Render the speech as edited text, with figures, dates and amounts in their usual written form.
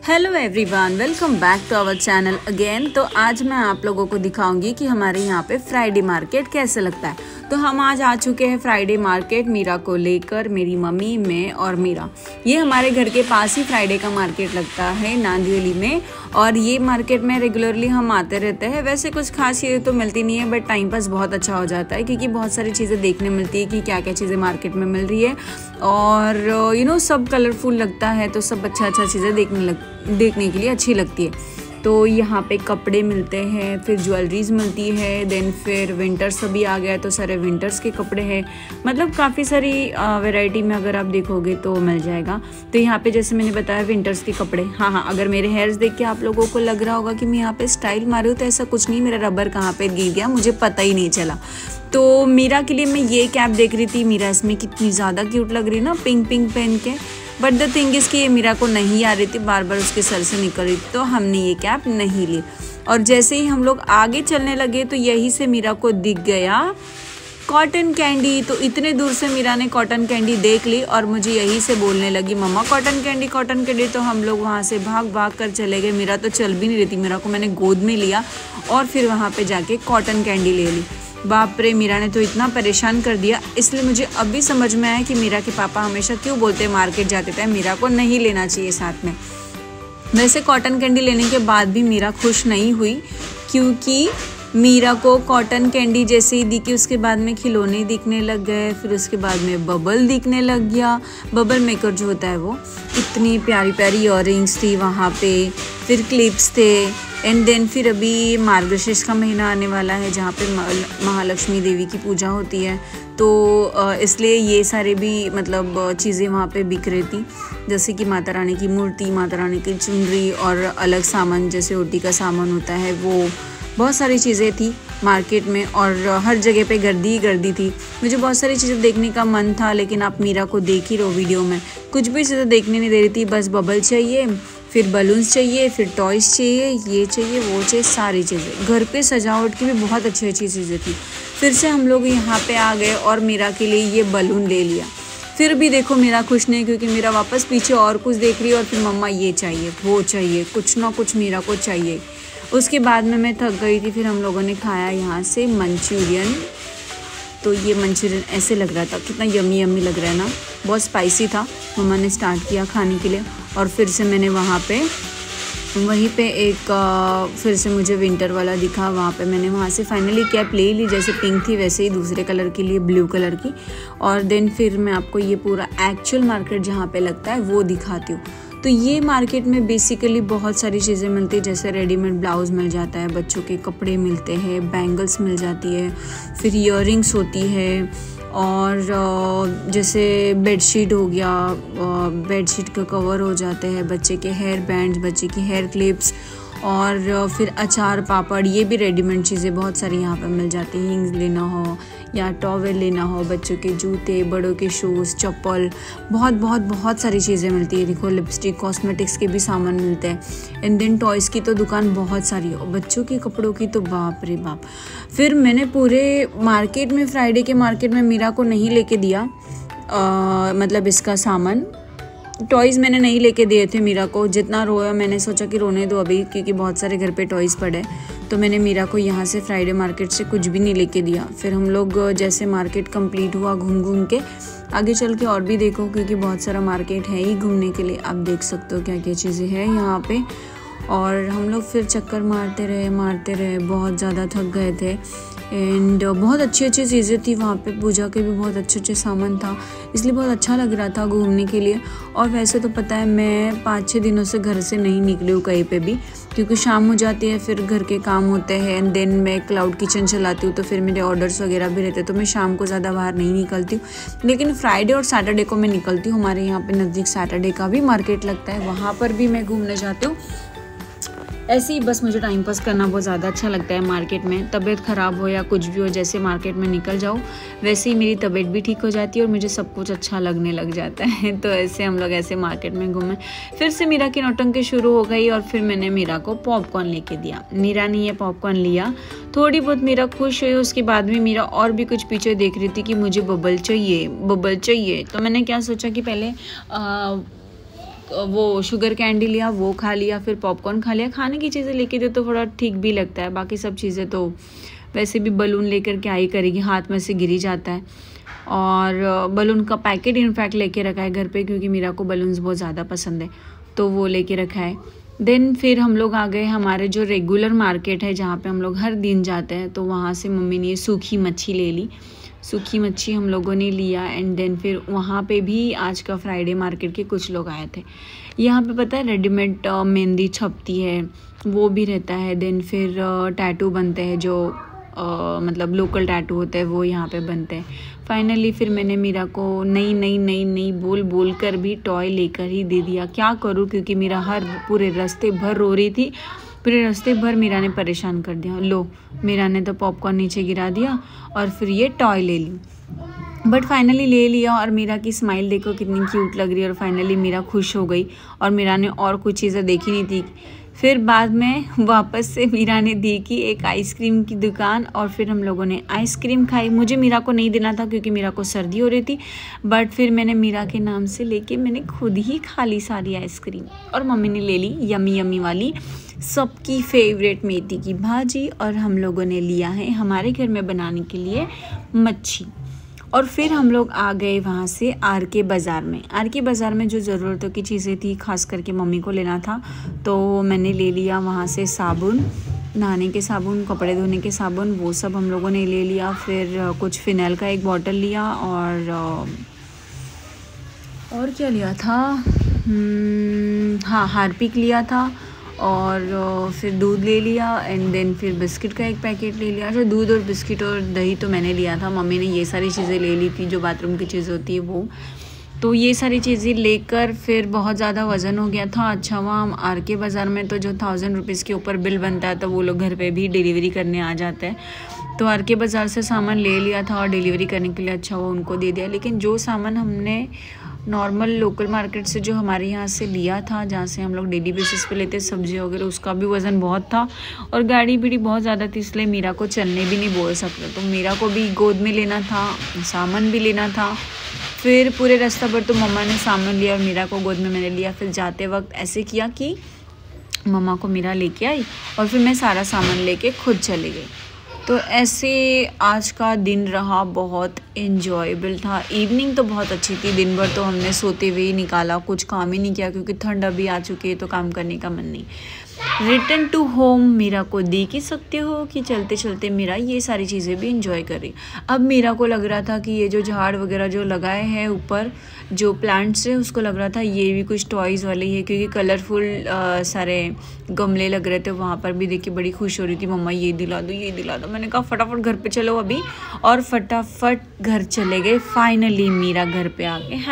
Hello everyone, welcome back to our channel again. तो आज मैं आप लोगों को दिखाऊंगी कि हमारे यहाँ पे फ्राइडे मार्केट कैसे लगता है। तो हम आज आ चुके हैं फ्राइडे मार्केट मीरा को लेकर, मेरी मम्मी, मैं और मीरा। ये हमारे घर के पास ही फ्राइडे का मार्केट लगता है नांदियोली में, और ये मार्केट में रेगुलरली हम आते रहते हैं। वैसे कुछ खास चीज़ें तो मिलती नहीं है, बट टाइम पास बहुत अच्छा हो जाता है क्योंकि बहुत सारी चीज़ें देखने मिलती है कि क्या क्या चीज़ें मार्केट में मिल रही है, और सब कलरफुल लगता है, तो सब अच्छा चीज़ें देखने के लिए अच्छी लगती है। तो यहाँ पे कपड़े मिलते हैं, फिर ज्वेलरीज मिलती है, देन फिर विंटर्स अभी आ गया तो सारे विंटर्स के कपड़े हैं। मतलब काफ़ी सारी वैरायटी में अगर आप देखोगे तो मिल जाएगा। तो यहाँ पे जैसे मैंने बताया विंटर्स के कपड़े, हाँ, अगर मेरे हेयर्स देख के आप लोगों को लग रहा होगा कि मैं यहाँ पे स्टाइल मारी हूँ, तो ऐसा कुछ नहीं, मेरा रबर कहाँ पे गिर गया मुझे पता ही नहीं चला। तो मीरा के लिए मैं ये कैप देख रही थी। मीरा इसमें कितनी ज़्यादा क्यूट लग रही है ना, पिंक पहन के। बट द थिंग इज़ कि ये मीरा को नहीं आ रही थी, बार बार उसके सर से निकल रही थी, तो हमने ये कैप नहीं ली। और जैसे ही हम लोग आगे चलने लगे तो यहीं से मीरा को दिख गया कॉटन कैंडी। तो इतने दूर से मीरा ने कॉटन कैंडी देख ली और मुझे यहीं से बोलने लगी, मम्मा कॉटन कैंडी कॉटन कैंडी। तो हम लोग वहाँ से भाग कर चले गए। मीरा तो चल भी नहीं रही थी, मीरा को मैंने गोद में लिया और फिर वहाँ पे जाके कॉटन कैंडी ले ली। बाप रे, मीरा ने तो इतना परेशान कर दिया। इसलिए मुझे अभी समझ में आया कि मीरा के पापा हमेशा क्यों बोलते हैं मार्केट जाते थे मीरा को नहीं लेना चाहिए साथ में। वैसे कॉटन कैंडी लेने के बाद भी मीरा खुश नहीं हुई, क्योंकि मीरा को कॉटन कैंडी जैसे ही दिखी उसके बाद में खिलौने दिखने लग गए, फिर उसके बाद में बबल दिखने लग गया। बबल मेकर जो होता है वो, इतनी प्यारी प्यारी इयररिंग्स थी वहाँ पे, फिर क्लिप्स थे। एंड देन फिर अभी मार्गशीर्ष का महीना आने वाला है जहाँ पे महालक्ष्मी देवी की पूजा होती है, तो इसलिए ये सारे भी मतलब चीज़ें वहाँ पे बिक रही थी, जैसे कि माता रानी की मूर्ति, माता रानी की चुनरी और अलग सामान जैसे ओटी का सामान होता है, वो बहुत सारी चीज़ें थी मार्केट में। और हर जगह पे गर्दी ही गर्दी थी। मुझे बहुत सारी चीज़ें देखने का मन था, लेकिन आप मीरा को देख ही रहो वीडियो में, कुछ भी चीज़ें देखने नहीं दे रही थी। बस बबल चाहिए, फिर बलून्स चाहिए, फिर टॉयज़ चाहिए, ये चाहिए वो चाहिए, सारी चीज़ें। घर पे सजावट की भी बहुत अच्छी अच्छी चीज़ें थी। फिर से हम लोग यहाँ पे आ गए और मीरा के लिए ये बलून ले लिया। फिर भी देखो मीरा खुश नहीं, क्योंकि मीरा वापस पीछे और कुछ देख रही है और फिर मम्मा ये चाहिए वो चाहिए, कुछ ना कुछ मीरा को चाहिए। उसके बाद में मैं थक गई थी। फिर हम लोगों ने खाया यहाँ से मंचूरियन। तो ये मंचूरियन ऐसे लग रहा था, कितना यम्मी यम्मी लग रहा है ना, बहुत स्पाइसी था। मम्मा ने स्टार्ट किया खाने के लिए, और फिर से मैंने वहीं पे एक फिर से मुझे विंटर वाला दिखा, वहाँ पे मैंने वहाँ से फाइनली कैप ले ली। जैसे पिंक थी वैसे ही दूसरे कलर के लिए ब्लू कलर की। और देन फिर मैं आपको ये पूरा एक्चुअल मार्केट जहाँ पे लगता है वो दिखाती हूँ। तो ये मार्केट में बेसिकली बहुत सारी चीज़ें मिलती है, जैसे रेडीमेड ब्लाउज़ मिल जाता है, बच्चों के कपड़े मिलते हैं, बैंगल्स मिल जाती है, फिर इयररिंग्स होती है, और जैसे बेडशीट हो गया, बेडशीट का कवर हो जाते हैं, बच्चे के हेयर बैंड्स, बच्चे की हेयर क्लिप्स, और फिर अचार पापड़, ये भी रेडीमेड चीज़ें बहुत सारी यहाँ पर मिल जाती हैं। हिंग्स लेना हो या टॉवेल लेना हो, बच्चों के जूते, बड़ों के शूज़, चप्पल, बहुत सारी चीज़ें मिलती है। देखो लिपस्टिक, कॉस्मेटिक्स के भी सामान मिलते हैं। एंड देन टॉयज़ की तो दुकान बहुत सारी है, और बच्चों के कपड़ों की तो बाप रे बाप। फिर मैंने पूरे मार्केट में, फ्राइडे के मार्केट में मीरा को नहीं लेके दिया, मतलब इसका सामान, टॉयज़ मैंने नहीं लेके दिए थे मीरा को। जितना रोया मैंने सोचा कि रोने दो अभी, क्योंकि बहुत सारे घर पे टॉयज़ पड़े, तो मैंने मीरा को यहाँ से फ्राइडे मार्केट से कुछ भी नहीं लेके दिया। फिर हम लोग जैसे मार्केट कंप्लीट हुआ घूम के, आगे चल के और भी देखो क्योंकि बहुत सारा मार्केट है ही घूमने के लिए। आप देख सकते हो क्या क्या चीज़ें हैं यहाँ पे। और हम लोग फिर चक्कर मारते रहे, बहुत ज़्यादा थक गए थे। एंड बहुत अच्छी चीज़ें थी वहाँ पे, पूजा के भी बहुत अच्छे सामान था, इसलिए बहुत अच्छा लग रहा था घूमने के लिए। और वैसे तो पता है मैं 5-6 दिनों से घर से नहीं निकली हूँ कहीं पे भी, क्योंकि शाम हो जाती है, फिर घर के काम होते हैं। एंड देन मैं क्लाउड किचन चलाती हूँ, तो फिर मेरे ऑर्डर्स वगैरह भी रहते हैं, तो मैं शाम को ज़्यादा बाहर नहीं निकलती हूँ। लेकिन फ्राइडे और सैटरडे को मैं निकलती हूँ। हमारे यहाँ पे नज़दीक सैटरडे का भी मार्केट लगता है, वहाँ पर भी मैं घूमने जाती हूँ। ऐसे ही बस मुझे टाइम पास करना बहुत ज़्यादा अच्छा लगता है मार्केट में। तबीयत ख़राब हो या कुछ भी हो, जैसे मार्केट में निकल जाओ वैसे ही मेरी तबीयत भी ठीक हो जाती है और मुझे सब कुछ अच्छा लगने लग जाता है। तो ऐसे हम लोग ऐसे मार्केट में घूमे। फिर से मीरा की नौटंकी शुरू हो गई और फिर मैंने मीरा को पॉपकॉर्न लेके दिया। मीरा ने ये पॉपकॉर्न लिया, थोड़ी बहुत मीरा खुश हुई। उसके बाद में मीरा और भी कुछ पीछे देख रही थी कि मुझे बबल चाहिए। तो मैंने क्या सोचा कि पहले वो शुगर कैंडी लिया, वो खा लिया, फिर पॉपकॉर्न खा लिया। खाने की चीज़ें लेके दे तो थोड़ा ठीक भी लगता है, बाकी सब चीज़ें तो वैसे भी बलून लेकर क्या ही करेगी, हाथ में से गिर ही जाता है। और बलून का पैकेट इनफैक्ट लेके रखा है घर पे, क्योंकि मीरा को बलून्स बहुत ज़्यादा पसंद है, तो वो लेके रखा है। देन फिर हम लोग आ गए हमारे जो रेगुलर मार्केट है, जहाँ पे हम लोग हर दिन जाते हैं। तो वहाँ से मम्मी ने सूखी मच्छी ले ली, सूखी मच्छी हम लोगों ने लिया। एंड देन फिर वहाँ पे भी आज का फ्राइडे मार्केट के कुछ लोग आए थे। यहाँ पे पता है रेडीमेड मेहंदी छपती है, वो भी रहता है। देन फिर टैटू बनते हैं, जो मतलब लोकल टैटू होते हैं, वो यहाँ पे बनते हैं। फाइनली फिर मैंने मीरा को नई बोल कर भी टॉय लेकर ही दे दिया। क्या करूँ, क्योंकि मीरा हर पूरे रास्ते भर रो रही थी, पूरे रास्ते भर मीरा ने परेशान कर दिया। लो, मीरा ने तो पॉपकॉर्न नीचे गिरा दिया और फिर ये टॉय ले ली। बट फाइनली ले लिया, और मीरा की स्माइल देखो कितनी क्यूट लग रही है। और फाइनली मीरा खुश हो गई, और मीरा ने और कुछ चीज़ें देखी नहीं थी। फिर बाद में वापस से मीरा ने देखी एक आइसक्रीम की दुकान, और फिर हम लोगों ने आइसक्रीम खाई। मुझे मीरा को नहीं देना था क्योंकि मीरा को सर्दी हो रही थी, बट फिर मैंने मीरा के नाम से लेके मैंने खुद ही खा ली सारी आइसक्रीम। और मम्मी ने ले ली यमी यमी वाली सबकी फेवरेट मेथी की भाजी, और हम लोगों ने लिया है हमारे घर में बनाने के लिए मच्छी। और फिर हम लोग आ गए वहाँ से आर के बाज़ार में। आर के बाज़ार में जो ज़रूरतों की चीज़ें थी, खास करके मम्मी को लेना था, तो मैंने ले लिया वहाँ से साबुन, नहाने के साबुन, कपड़े धोने के साबुन, वो सब हम लोगों ने ले लिया। फिर कुछ फिनाइल का एक बॉटल लिया, और क्या लिया था, हाँ हार्पिक लिया था। और फिर दूध ले लिया। एंड देन फिर बिस्किट का एक पैकेट ले लिया। अच्छा, दूध और बिस्किट और दही तो मैंने लिया था, मम्मी ने ये सारी चीज़ें ले ली थी जो बाथरूम की चीज़ होती है वो। तो ये सारी चीज़ें लेकर फिर बहुत ज़्यादा वज़न हो गया था। अच्छा, वहाँ आर के बाज़ार में तो जो 1000 रुपीज़ के ऊपर बिल बनता है, तो वो लोग घर पे भी डिलीवरी करने आ जाते हैं। तो आर के बाज़ार से सामान ले लिया था, और डिलीवरी करने के लिए अच्छा वो उनको दे दिया। लेकिन जो सामान हमने नॉर्मल लोकल मार्केट से जो हमारे यहाँ से लिया था, जहाँ से हम लोग डेली बेसिस पे लेते सब्जी वगैरह, उसका भी वज़न बहुत था, और गाड़ी भी बहुत ज़्यादा थी, इसलिए मीरा को चलने भी नहीं बोल सकते। तो मीरा को भी गोद में लेना था, सामान भी लेना था। फिर पूरे रास्ता भर तो मम्मा ने सामान लिया और मीरा को गोद में मैंने लिया। फिर जाते वक्त ऐसे किया कि मम्मा को मीरा लेके आई, और फिर मैं सारा सामान लेके खुद चली गई। तो ऐसे आज का दिन रहा, बहुत इन्जॉयबल था। इवनिंग तो बहुत अच्छी थी, दिन भर तो हमने सोते हुए ही निकाला, कुछ काम ही नहीं किया, क्योंकि ठंड अभी आ चुकी है तो काम करने का मन नहीं। रिटर्न टू होम मीरा को देख ही सकते हो कि चलते चलते मीरा ये सारी चीज़ें भी इंजॉय कर रही। अब मीरा को लग रहा था कि ये जो झाड़ वगैरह जो लगाए हैं ऊपर, जो प्लांट्स है, उसको लग रहा था ये भी कुछ टॉयज़ वाले ही है, क्योंकि कलरफुल सारे गमले लग रहे थे। वहाँ पर भी देखिए बड़ी खुश हो रही थी, मम्मा ये दिला दो ये दिला दो। मैंने कहा फटाफट घर पे चलो अभी, और फटाफट घर चले गए। फाइनली मीरा घर पे आ गए।